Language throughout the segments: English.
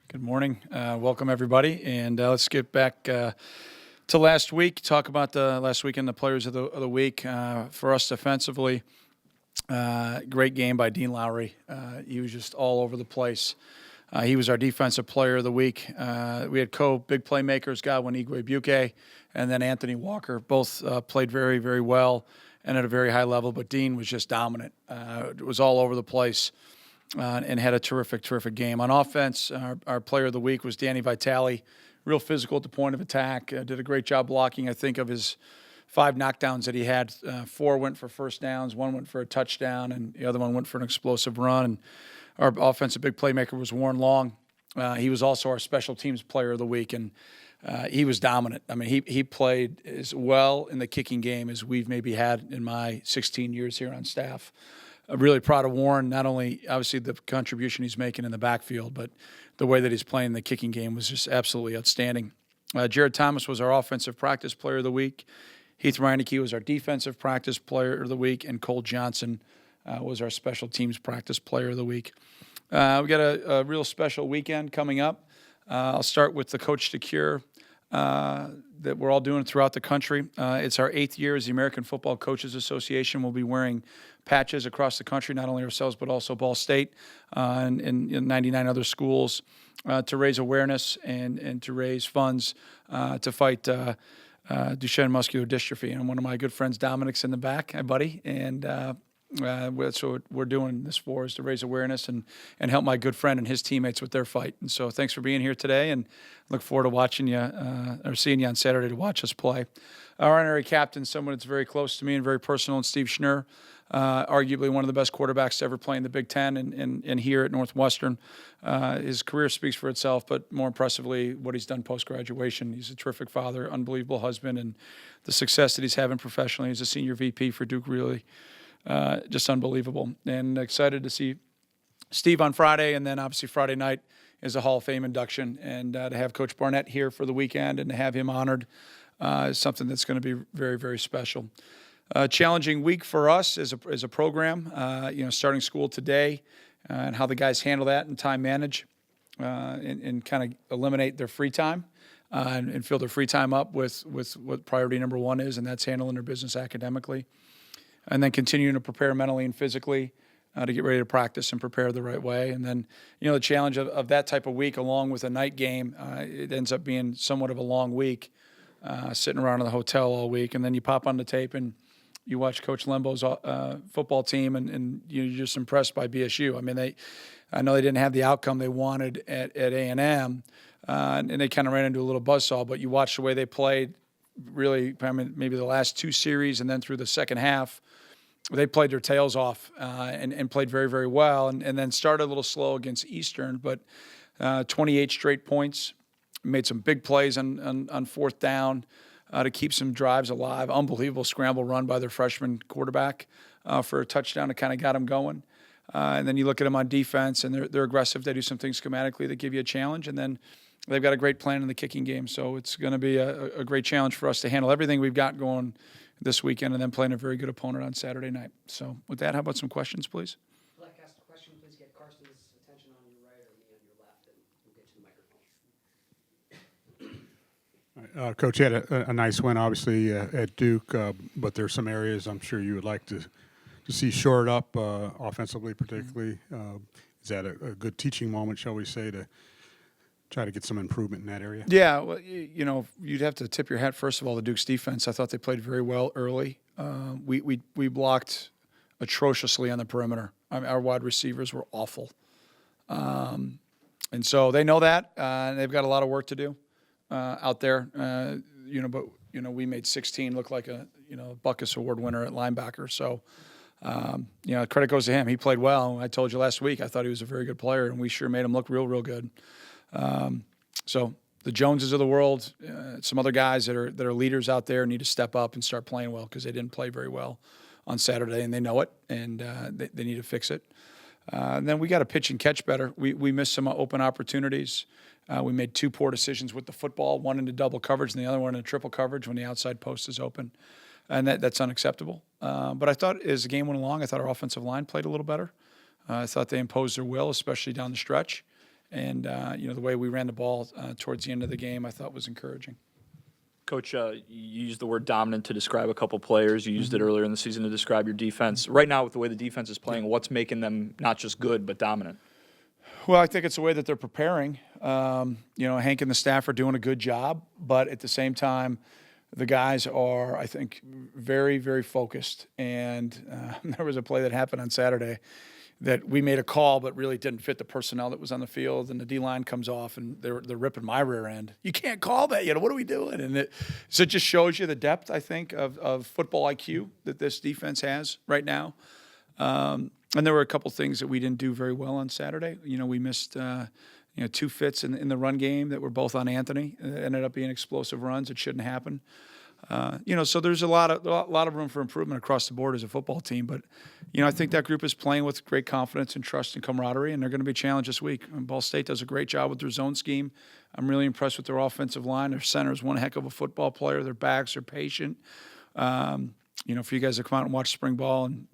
Good morning. Welcome, everybody. And let's get back to last week, talk about the last weekend, the players of the week. For us defensively, great game by Dean Lowry. He was just all over the place. He was our defensive player of the week. We had big playmakers, Godwin Igwe-Buke, and then Anthony Walker. Both played very, very well and at a very high level, but Dean was just dominant. It was all over the place. And had a terrific game. On offense, our player of the week was Danny Vitale, real physical at the point of attack. Did a great job blocking. I think of his 5 knockdowns that he had, 4 went for first downs, 1 went for a touchdown, and the other one went for an explosive run. And our offensive big playmaker was Warren Long. He was also our special teams player of the week, and he was dominant. I mean, he played as well in the kicking game as we've maybe had in my 16 years here on staff. I'm really proud of Warren, not only obviously the contribution he's making in the backfield, but the way that he's playing the kicking game was just absolutely outstanding. Jared Thomas was our offensive practice player of the week. Heath Reineke was our defensive practice player of the week, and Cole Johnson was our special teams practice player of the week. We got a real special weekend coming up. I'll start with the Coach to Cure that we're all doing throughout the country. It's our 8th year as the American Football Coaches Association. We'll be wearing patches across the country, not only ourselves but also Ball State and 99 other schools to raise awareness and to raise funds to fight Duchenne muscular dystrophy. And one of my good friends, Dominic's in the back, my buddy, and that's what we're doing this for, is to raise awareness and help my good friend and his teammates with their fight. And so thanks for being here today, and look forward to watching you or seeing you on Saturday to watch us play. Our honorary captain, someone that's very close to me and very personal, and Steve Schnurr, arguably one of the best quarterbacks to ever play in the Big Ten and here at Northwestern. His career speaks for itself, but more impressively, what he's done post-graduation. He's a terrific father, unbelievable husband, and the success that he's having professionally as a senior VP for Duke, really just unbelievable. And excited to see Steve on Friday, and then obviously Friday night is a Hall of Fame induction. And to have Coach Barnett here for the weekend and to have him honored is something that's going to be very, very special. Challenging week for us as a program, starting school today and how the guys handle that and time manage and kind of eliminate their free time and fill their free time up with what priority number 1 is, and that's handling their business academically. And then continuing to prepare mentally and physically to get ready to practice and prepare the right way. And then, the challenge of that type of week, along with a night game, it ends up being somewhat of a long week, sitting around in the hotel all week. And then you pop on the tape and you watch Coach Lembo's football team, and you're just impressed by BSU. I mean, I know they didn't have the outcome they wanted at A&M, and they kind of ran into a little buzzsaw, but you watch the way they played, really, I mean, maybe the last 2 series and then through the second half, they played their tails off and played very, very well, and then started a little slow against Eastern, but 28 straight points, made some big plays on 4th down to keep some drives alive. Unbelievable scramble run by their freshman quarterback for a touchdown that kind of got them going. And then you look at them on defense, and they're aggressive. They do some things schematically that give you a challenge, and then they've got a great plan in the kicking game. So it's going to be a great challenge for us to handle everything we've got going this weekend and then playing a very good opponent on Saturday night. So with that, how about some questions, please? If you'd like to ask a question, please get Carson's attention on your right or me on your left, and we'll get to the microphone. Coach, you had a nice win, obviously, at Duke, but there's some areas I'm sure you would like to see shored up offensively, particularly. Is that a good teaching moment, shall we say, to try to get some improvement in that area? Yeah, well, you'd have to tip your hat, first of all, to Duke's defense. I thought they played very well early. We blocked atrociously on the perimeter. I mean, our wide receivers were awful. And so they know that, and they've got a lot of work to do out there. But we made 16 look like a Buckus Award winner at linebacker. So, credit goes to him. He played well. I told you last week I thought he was a very good player, and we sure made him look real, real good. So the Joneses of the world, some other guys that are leaders out there need to step up and start playing well, because they didn't play very well on Saturday, and they know it, and they need to fix it. And then we got to pitch and catch better. We missed some open opportunities. We made 2 poor decisions with the football, one into double coverage and the other one into triple coverage when the outside post is open. And that's unacceptable. But I thought as the game went along, I thought our offensive line played a little better. I thought they imposed their will, especially down the stretch. And the way we ran the ball towards the end of the game, I thought was encouraging. Coach, you used the word dominant to describe a couple players. You used it earlier in the season to describe your defense. Right now, with the way the defense is playing, what's making them not just good but dominant? Well, I think it's the way that they're preparing. Hank and the staff are doing a good job, but at the same time, the guys are, I think, very, very focused. And there was a play that happened on Saturday that we made a call, but really didn't fit the personnel that was on the field. And the D-line comes off, and they're ripping my rear end. You can't call that. What are we doing? And so it just shows you the depth, I think, of football IQ that this defense has right now. And there were a couple things that we didn't do very well on Saturday. We missed, 2 fits in the run game that were both on Anthony. It ended up being explosive runs. It shouldn't happen. So there's a lot of room for improvement across the board as a football team. But, I think that group is playing with great confidence and trust and camaraderie, and they're going to be challenged this week. And Ball State does a great job with their zone scheme. I'm really impressed with their offensive line. Their center is one heck of a football player. Their backs are patient. For you guys to come out and watch spring ball and,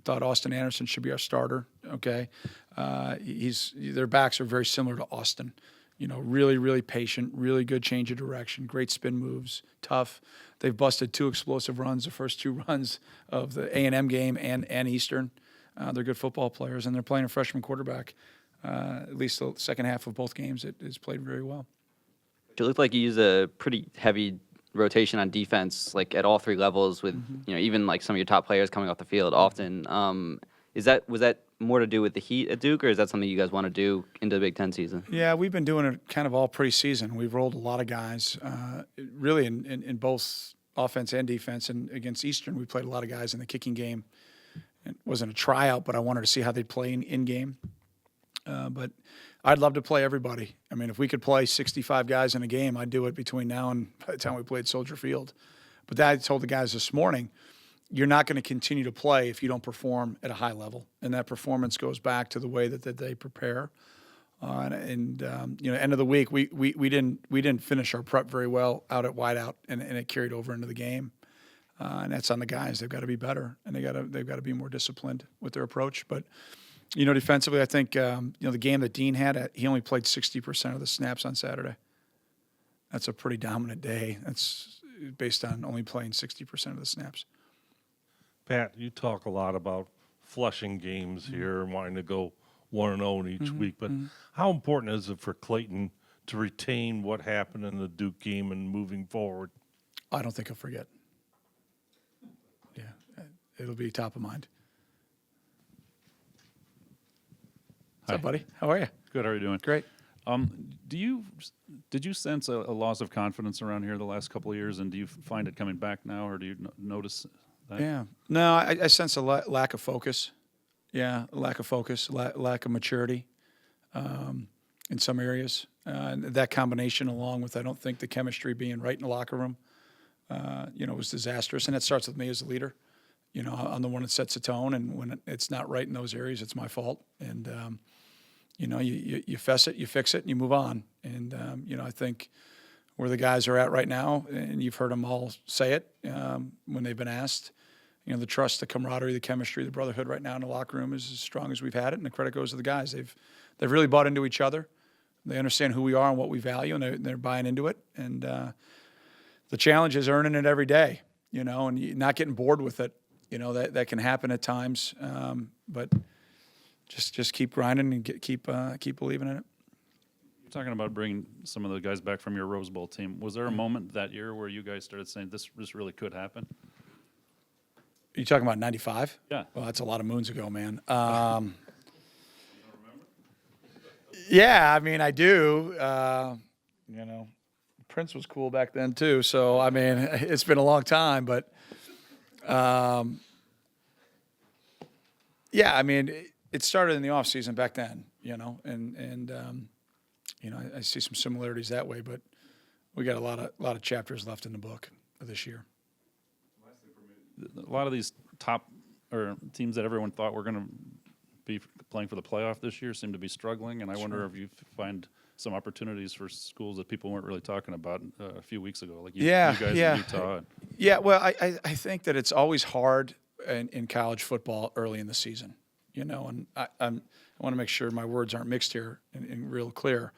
thought Austin Anderson should be our starter, okay? Their backs are very similar to Austin. Really, really patient, really good change of direction, great spin moves, tough. They've busted 2 explosive runs, the first 2 runs of the A&M game and Eastern. They're good football players, and they're playing a freshman quarterback. At least the second half of both games, it has played very well. It looked like you used a pretty heavy rotation on defense, like at all 3 levels with, even like some of your top players coming off the field often. Was that more to do with the heat at Duke, or is that something you guys want to do into the Big Ten season? Yeah, we've been doing it kind of all preseason. We've rolled a lot of guys, really in both offense and defense. And against Eastern, we played a lot of guys in the kicking game. It wasn't a tryout, but I wanted to see how they'd play in game. But I'd love to play everybody. I mean, if we could play 65 guys in a game, I'd do it between now and by the time we played Soldier Field. But I told the guys this morning, you're not going to continue to play if you don't perform at a high level. And that performance goes back to the way that they prepare. End of the week, we didn't finish our prep very well out at wideout, and it carried over into the game. And that's on the guys. They've got to be better, and they've got to be more disciplined with their approach. But defensively, I think the game that Dean had, he only played 60% of the snaps on Saturday. That's a pretty dominant day. That's based on only playing 60% of the snaps. Pat, you talk a lot about flushing games here and wanting to go 1-0 in each week, but how important is it for Clayton to retain what happened in the Duke game and moving forward? I don't think he'll forget. Yeah, it'll be top of mind. What's up, buddy? How are you? Good. How are you doing? Great. Did you sense a loss of confidence around here the last couple of years, and do you find it coming back now, or do you notice that? Yeah. No, I sense a lack of focus. Yeah, lack of focus, lack of maturity in some areas. And that combination, along with, I don't think the chemistry being right in the locker room, was disastrous. And it starts with me as a leader. I'm the one that sets the tone, and when it's not right in those areas, it's my fault. And you fess it, you fix it, and you move on. And I think where the guys are at right now, and you've heard them all say it when they've been asked. The trust, the camaraderie, the chemistry, the brotherhood right now in the locker room is as strong as we've had it, and the credit goes to the guys. They've really bought into each other. They understand who we are and what we value, and they're buying into it. And the challenge is earning it every day, and not getting bored with it. That can happen at times, but just keep grinding and keep believing in it. You're talking about bringing some of the guys back from your Rose Bowl team. Was there a moment that year where you guys started saying this really could happen? Are you talking about 95? Yeah. Well, that's a lot of moons ago, man. You don't remember? Yeah, I mean, I do. Prince was cool back then, too. So, I mean, it's been a long time. But, yeah, I mean, it started in the offseason back then, and I see some similarities that way. But we got a lot of chapters left in the book this year. A lot of these top or teams that everyone thought were going to be playing for the playoff this year seem to be struggling, and I wonder if you find some opportunities for schools that people weren't really talking about a few weeks ago, like you guys in Utah. Yeah, well, I think that it's always hard in college football early in the season. And I want to make sure my words aren't mixed here and real clear.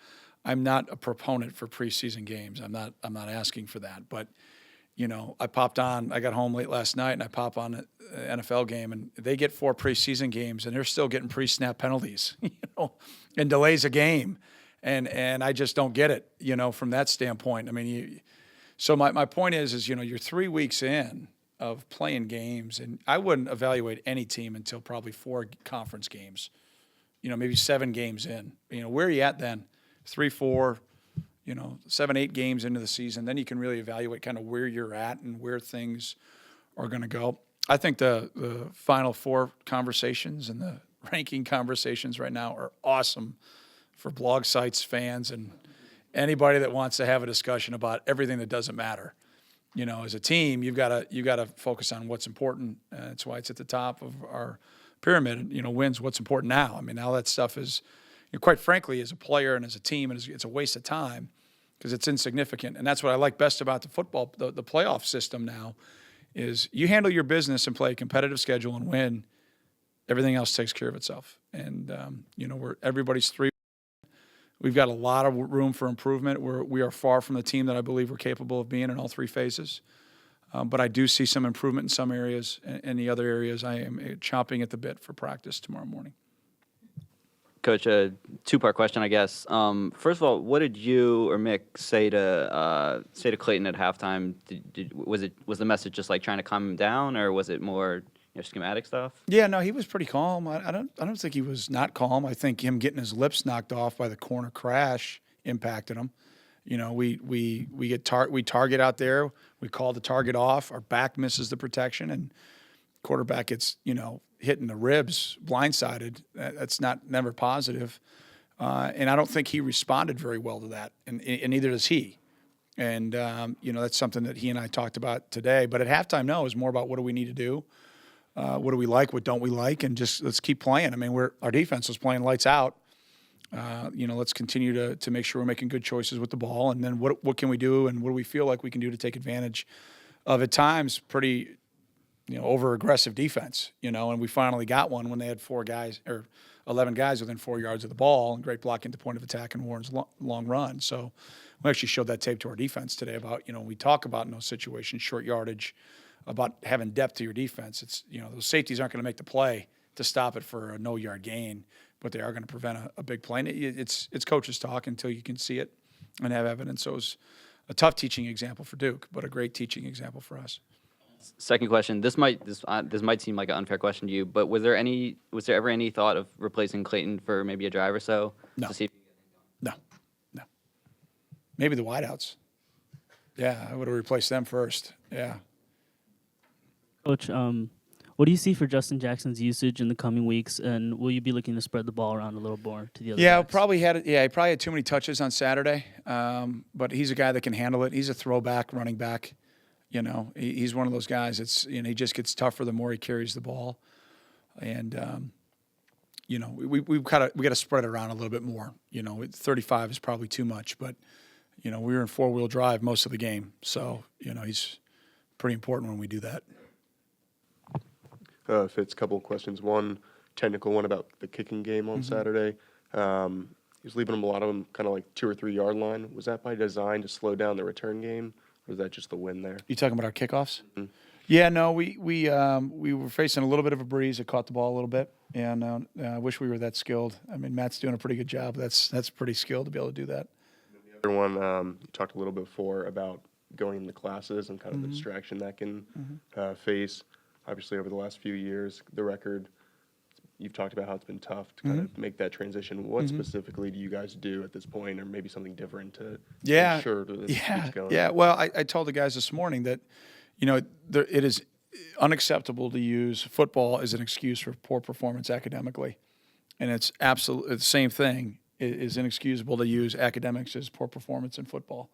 I'm not a proponent for preseason games. I'm not asking for that. But, I got home late last night and I pop on an NFL game and they get 4 preseason games and they're still getting pre-snap penalties, and delays a game. And I just don't get it, from that standpoint. I mean, so my point is, you're 3 weeks in of playing games, and I wouldn't evaluate any team until probably 4 conference games, maybe 7 games in. Where are you at then? 3, 4, 7, 8 games into the season, then you can really evaluate kind of where you're at and where things are going to go. I think the Final Four conversations and the ranking conversations right now are awesome for blog sites, fans, and anybody that wants to have a discussion about everything that doesn't matter. As a team, you got to focus on what's important. That's why it's at the top of our pyramid. Wins what's important now. I mean, all that stuff is, quite frankly, as a player and as a team, it's a waste of time because it's insignificant. And that's what I like best about the football, the playoff system now, is you handle your business and play a competitive schedule and win. Everything else takes care of itself. And everybody's 3. We've got a lot of room for improvement. We are far from the team that I believe we're capable of being in all 3 phases. But I do see some improvement in some areas. And the other areas, I am chomping at the bit for practice tomorrow morning. Coach, a 2-part question, I guess. First of all, what did you or Mick say to Clayton at halftime? Was the message just like trying to calm him down, or was it more schematic stuff? Yeah, no, he was pretty calm. I don't think he was not calm. I think him getting his lips knocked off by the corner crash impacted him. We target out there. We call the target off. Our back misses the protection, and quarterback gets hitting the ribs, blindsided. That's never positive. And I don't think he responded very well to that, and neither does he. And that's something that he and I talked about today. But at halftime, no, it was more about what do we need to do. What do we like? What don't we like? And just let's keep playing. I mean, our defense was playing lights out. Let's continue to make sure we're making good choices with the ball. And then what can we do, and what do we feel like we can do to take advantage of, at times, pretty over-aggressive defense. And we finally got one when they had 4 guys or 11 guys within 4 yards of the ball, and great blocking to point of attack and Warren's long run. So we actually showed that tape to our defense today about, we talk about in those situations, short yardage, about having depth to your defense. It's, those safeties aren't going to make the play to stop it for a no-yard gain, but they are going to prevent a big play. And it's coaches talk until you can see it and have evidence. So it was a tough teaching example for Duke, but a great teaching example for us. Second question. This might seem like an unfair question to you, but was there ever any thought of replacing Clayton for maybe a drive or so? No. To see No. Maybe the wideouts. Yeah, I would have replaced them first. Yeah. Coach, what do you see for Justin Jackson's usage in the coming weeks, and will you be looking to spread the ball around a little more to the other Yeah, backs? he probably had too many touches on Saturday, but he's a guy that can handle it. He's a throwback running back. He's one of those guys that's, he just gets tougher the more he carries the ball. And, we got to spread it around a little bit more. 35 is probably too much, but, we were in 4-wheel drive most of the game. So, he's pretty important when we do that. Fitz, a couple of questions. One technical one about the kicking game on Saturday. He was leaving them, a lot of them kind of like 2 or 3 yard line. Was that by design to slow down the return game, or is that just the win there? You talking about our kickoffs? Mm-hmm. Yeah, no, we were facing a little bit of a breeze. It caught the ball a little bit, and I wish we were that skilled. I mean, Matt's doing a pretty good job. That's pretty skilled to be able to do that. And the other one, you talked a little bit before about going into classes and kind of the distraction that can face. Obviously, over the last few years, the record, you've talked about how it's been tough to kind of make that transition. What specifically do you guys do at this point, or maybe something different to ensure that this keeps going? Yeah, well, I told the guys this morning that, it is unacceptable to use football as an excuse for poor performance academically. And it's absolutely the same thing. It is inexcusable to use academics as poor performance in football.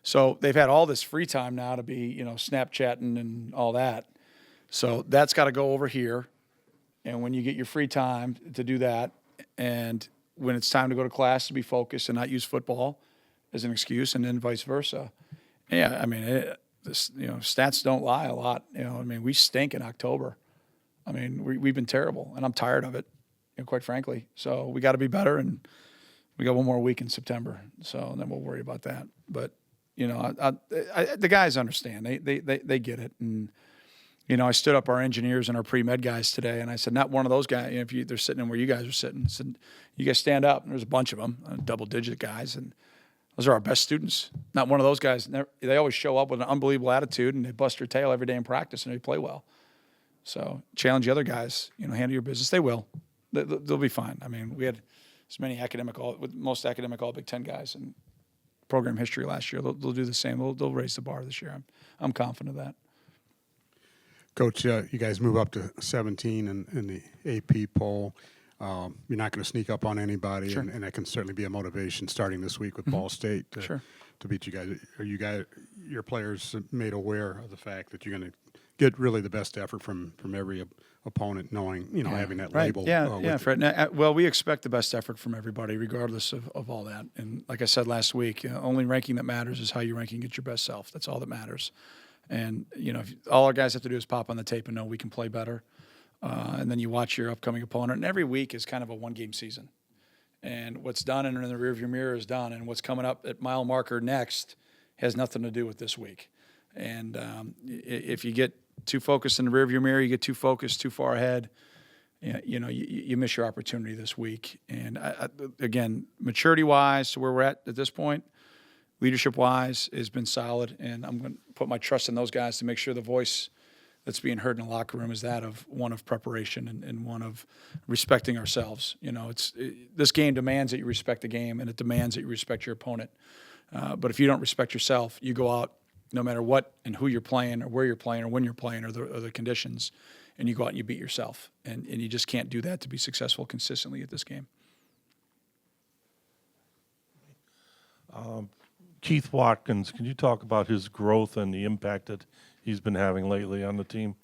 So they've had all this free time now to be, Snapchatting and all that. So that's got to go over here. And when you get your free time to do that, and when it's time to go to class to be focused and not use football as an excuse, and then vice versa. Yeah, I mean, stats don't lie a lot. We stink in October. I mean, we've been terrible, and I'm tired of it. quite frankly. So we got to be better, and we got one more week in September. So then we'll worry about that. But the guys understand. They get it. And I stood up our engineers and our pre-med guys today, and I said, not one of those guys. If they're sitting in where you guys are sitting, I said, you guys stand up. And there's a bunch of them, double-digit guys, and those are our best students. Not one of those guys. They always show up with an unbelievable attitude, and they bust their tail every day in practice, and they play well. So challenge the other guys. Handle your business. They will. They'll be fine. I mean, we had as many most academic all Big Ten guys in program history last year. They'll do the same. They'll raise the bar this year. I'm confident of that. Coach, you guys move up to 17 in the AP poll. You're not going to sneak up on anybody, Sure. and that can certainly be a motivation starting this week with Ball State to beat you guys. Are your players made aware of the fact that you're going to get really the best effort from every opponent, knowing, having that Right. label? Yeah, Fred. Now, well, we expect the best effort from everybody, regardless of all that. And like I said last week, only ranking that matters is how you rank and get your best self. That's all that matters. And, if all our guys have to do is pop on the tape and know we can play better. And then you watch your upcoming opponent. And every week is kind of a one-game season. And what's done in the rearview mirror is done. And what's coming up at mile marker next has nothing to do with this week. And if you get too focused in the rearview mirror, you get too focused, too far ahead, you miss your opportunity this week. And, again, maturity-wise, to where we're at this point, leadership-wise, has been solid. And I'm going to put my trust in those guys to make sure the voice that's being heard in the locker room is that of one of preparation and one of respecting ourselves. This game demands that you respect the game, and it demands that you respect your opponent. But if you don't respect yourself, you go out no matter what and who you're playing or where you're playing or when you're playing or the conditions, and you go out and you beat yourself. And you just can't do that to be successful consistently at this game. Keith Watkins, can you talk about his growth and the impact that he's been having lately on the team?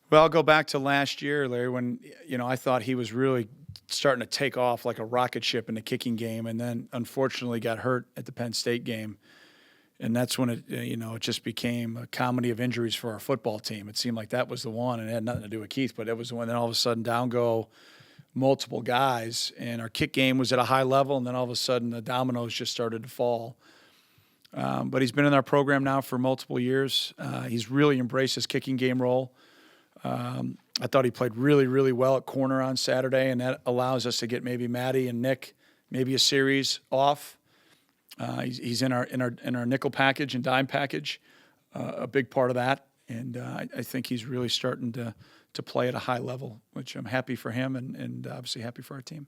Well, I'll go back to last year, Larry, when I thought he was really starting to take off like a rocket ship in the kicking game, and then unfortunately got hurt at the Penn State game. And that's when it just became a comedy of injuries for our football team. It seemed like that was the one, and it had nothing to do with Keith, but it was the one. Then all of a sudden down go multiple guys, and our kick game was at a high level, and then all of a sudden the dominoes just started to fall. But he's been in our program now for multiple years. He's really embraced his kicking game role. I thought he played really, really well at corner on Saturday, and that allows us to get maybe Maddie and Nick maybe a series off. He's in our nickel package and dime package, a big part of that, and I think he's really starting to play at a high level, which I'm happy for him and obviously happy for our team.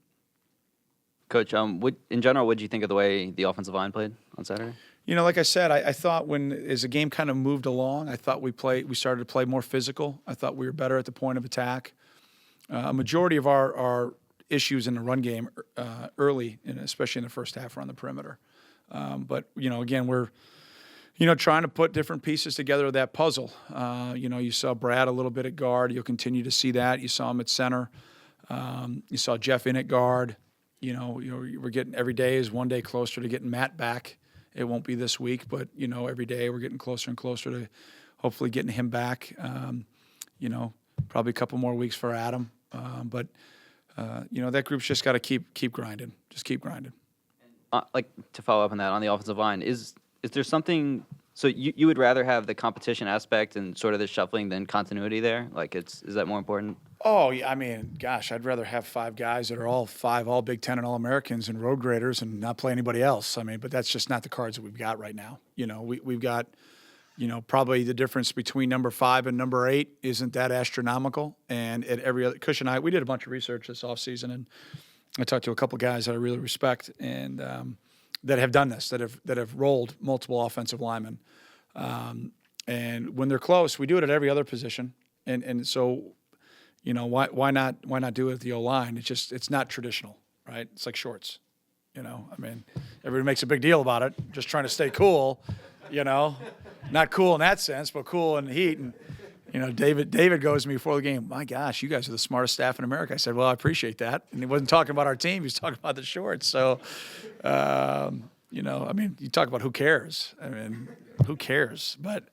Coach, in general, what did you think of the way the offensive line played on Saturday? Like I said, I thought as the game kind of moved along, I thought we started to play more physical. I thought we were better at the point of attack. A majority of our issues in the run game early, and especially in the first half, are on the perimeter. But again, we're trying to put different pieces together of that puzzle. You saw Brad a little bit at guard. You'll continue to see that. You saw him at center. You saw Jeff in at guard. We're getting every day is one day closer to getting Matt back. It won't be this week, but every day we're getting closer and closer to hopefully getting him back. Probably a couple more weeks for Adam. But that group's just got to keep grinding. Just keep grinding. To follow up on that, on the offensive line, is there something? So you would rather have the competition aspect and sort of the shuffling than continuity there? Is that more important? Oh, yeah, I mean, gosh, I'd rather have 5 guys that are all Big Ten and All-Americans and road graders and not play anybody else. I mean, but that's just not the cards that we've got right now. We've got, probably the difference between number 5 and number 8 isn't that astronomical. And at every other, Cush and I, we did a bunch of research this offseason, and I talked to a couple guys that I really respect and that have done this, that have rolled multiple offensive linemen. And when they're close, we do it at every other position. And so, why not do it at the O-line? It's not traditional, right? It's like shorts, I mean, everybody makes a big deal about it, just trying to stay cool, not cool in that sense, but cool in the heat. And, David goes to me before the game, my gosh, you guys are the smartest staff in America. I said, well, I appreciate that. And he wasn't talking about our team. He was talking about the shorts. So, I mean, you talk about who cares. I mean, who cares? But,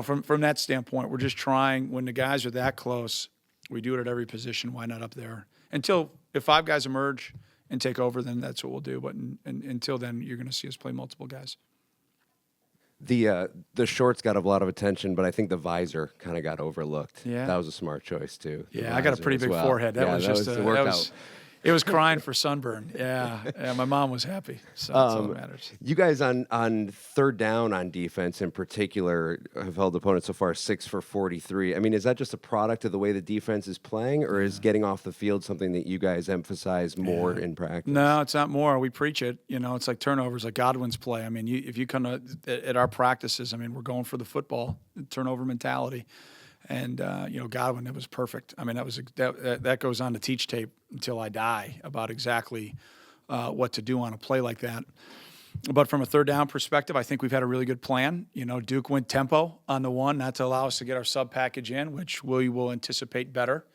from that standpoint, we're just trying, when the guys are that close, we do it at every position. Why not up there? Until If 5 guys emerge and take over, then that's what we'll do. But until then, you're going to see us play multiple guys. The shorts got a lot of attention, but I think the visor kind of got overlooked. Yeah. That was a smart choice too. the Yeah, I got a visor pretty as big well. forehead. That Yeah, was just it worked out. It was crying for sunburn. Yeah, my mom was happy. So that's all that matters. You guys on third down on defense in particular have held opponents so far 6 for 43. I mean, is that just a product of the way the defense is playing, or is getting off the field something that you guys emphasize more in practice? No, it's not more. We preach it. It's like turnovers, like Godwin's play. I mean, if you come at our practices, I mean, we're going for the football, turnover mentality. And Godwin, it was perfect. I mean, that goes on to teach tape until I die about exactly what to do on a play like that. But from a third down perspective, I think we've had a really good plan. Duke went tempo on the one, not to allow us to get our sub package in, which we will anticipate better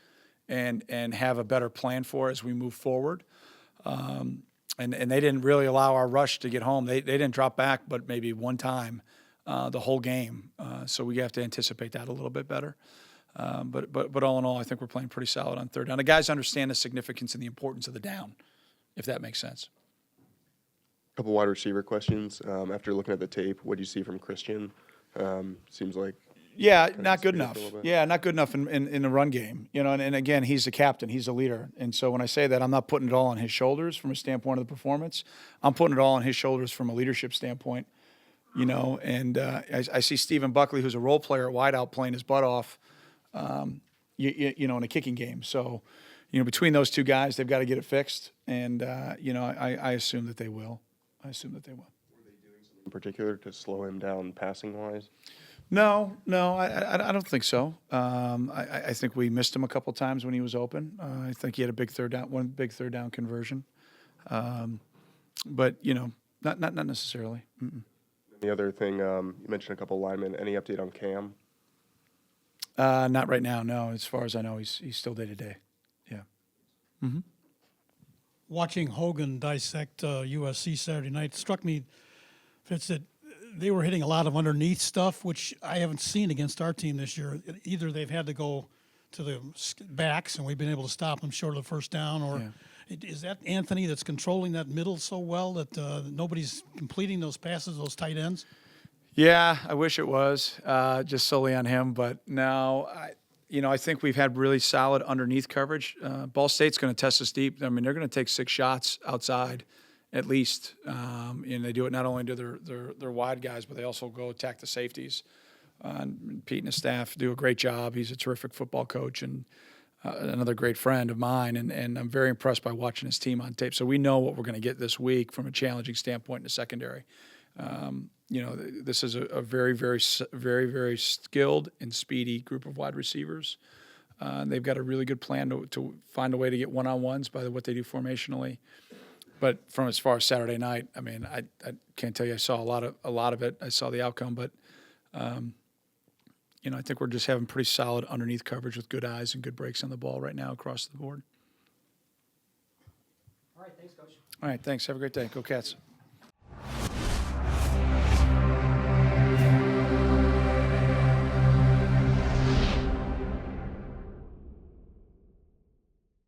and have a better plan for as we move forward. And they didn't really allow our rush to get home. They didn't drop back, but maybe one time the whole game. So we have to anticipate that a little bit better. But all in all, I think we're playing pretty solid on third down. The guys understand the significance and the importance of the down, if that makes sense. A couple wide receiver questions. After looking at the tape, what do you see from Christian? Seems like Yeah, kinda not good speed up enough. a little bit. Yeah, not good enough in the run game. And again, he's the captain, he's the leader. And so when I say that, I'm not putting it all on his shoulders from a standpoint of the performance. I'm putting it all on his shoulders from a leadership standpoint. And I see Stephen Buckley, who's a role player at wideout, playing his butt off, in a kicking game. So, between those two guys, they've got to get it fixed. And, I assume that they will. in particular to slow him down passing wise? No, I don't think so. I think we missed him a couple times when he was open. I think he had one big third down conversion. But, not necessarily. Mm-mm. The other thing, you mentioned a couple linemen. Any update on Cam? Not right now, no. As far as I know, he's still day to day. Yeah. Mm-hmm. Watching Hogan dissect USC Saturday night struck me, Fitz, that they were hitting a lot of underneath stuff, which I haven't seen against our team this year. Either they've had to go to the backs and we've been able to stop them short of the first down, or is that Anthony that's controlling that middle so well that nobody's completing those passes, those tight ends? Yeah, I wish it was just solely on him, but no, I think we've had really solid underneath coverage. Ball State's going to test us deep. I mean, they're going to take 6 shots outside at least, and they do it not only to their wide guys, but they also go attack the safeties. Pete and his staff do a great job. He's a terrific football coach and another great friend of mine, and I'm very impressed by watching his team on tape. So we know what we're going to get this week from a challenging standpoint in the secondary. This is a very, very, very, very skilled and speedy group of wide receivers. They've got a really good plan to find a way to get one-on-ones by what they do formationally. But from as far as Saturday night, I mean, I can't tell you I saw a lot of it. I saw the outcome, but I think we're just having pretty solid underneath coverage with good eyes and good breaks on the ball right now across the board. All right, thanks, Coach. All right, thanks. Have a great day. Go Cats.